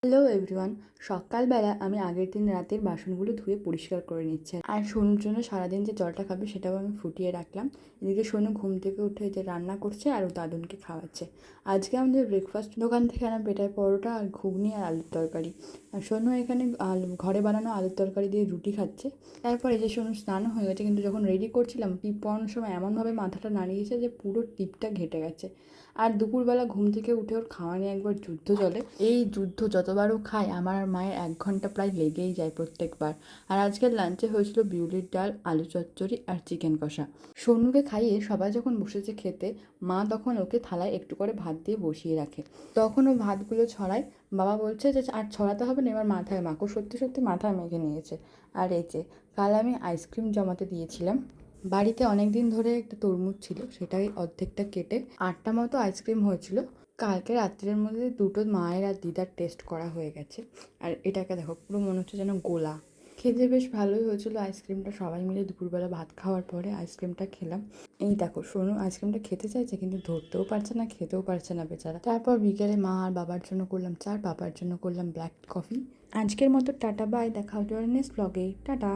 Hello everyone. সকালবেলা আমি আগের দিন রাতের বাসনগুলো ধুয়ে পরিষ্কার করে নিচ্ছি, আর সোনুর জন্য সারাদিন যে জলটা খাবে সেটাও আমি ফুটিয়ে রাখলাম। এদিকে সোনু ঘুম থেকে উঠে যে রান্না করছে আর ও দাদুনকে খাওয়াচ্ছে। আজকে আমাদের ব্রেকফাস্ট দোকান থেকে আনা পেটাই পরোটা আর ঘুগনি আর আলুর তরকারি। আর সোনু এখানে ঘরে বানানো আলুর তরকারি দিয়ে রুটি খাচ্ছে। তারপরে যে সোনু স্নানও হয়ে গেছে, কিন্তু যখন রেডি করছিলাম টিপ পরানোর সময় এমনভাবে মাথাটা নাড়িয়েছে যে পুরো টিপটা ঘেটে গেছে। আর দুপুরবেলা ঘুম থেকে উঠে ওর খাওয়া নিয়ে একবার যুদ্ধ চলে। এই যুদ্ধ যতবারও খায় আমার আর মায়ের 1 ঘন্টা প্রায় লেগেই যায় প্রত্যেকবার। আর আজকের লাঞ্চে হয়েছিল বিউলির ডাল, আলু চচ্চড়ি আর চিকেন কষা। সোনুকে খাইয়ে সবাই যখন বসেছে খেতে, মা তখন ওকে থালায় একটু করে ভাত দিয়ে বসিয়ে রাখে। তখন ও ভাতগুলো ছড়ায়। বাবা বলছে যে আর ছড়াতে হবে না, এবার মাথায় মাখো। সত্যি সত্যি মাথায় মেখে নিয়েছে। আর এই যে কাল আমি আইসক্রিম জমাতে দিয়েছিলাম। বাড়িতে অনেক দিন ধরে একটা তরমুজ ছিল, সেটাই অর্ধেকটা কেটে 8টা মতো আইসক্রিম হয়েছিল। কালকে রাত্রের মধ্যে দুটো মায়ের আর দিদার টেস্ট করা হয়ে গেছে। আর এটাকে দেখো, পুরো মনে হচ্ছে যেন গোলা। খেতে বেশ ভালোই হয়েছিল আইসক্রিমটা। সবাই মিলে দুপুরবেলা ভাত খাওয়ার পরে আইসক্রিমটা খেলাম। এই দেখো, সোনু আইসক্রিমটা খেতে চাইছে কিন্তু ধরতেও পারছে না, খেতেও পারছে না বেচারা। তারপর বিকেলে মা আর বাবার জন্য করলাম চা, বাবার জন্য করলাম ব্ল্যাক কফি। আজকের মতো টাটা, বাই। দেখা হচ্ছে নেক্সট ব্লগে। টাটা।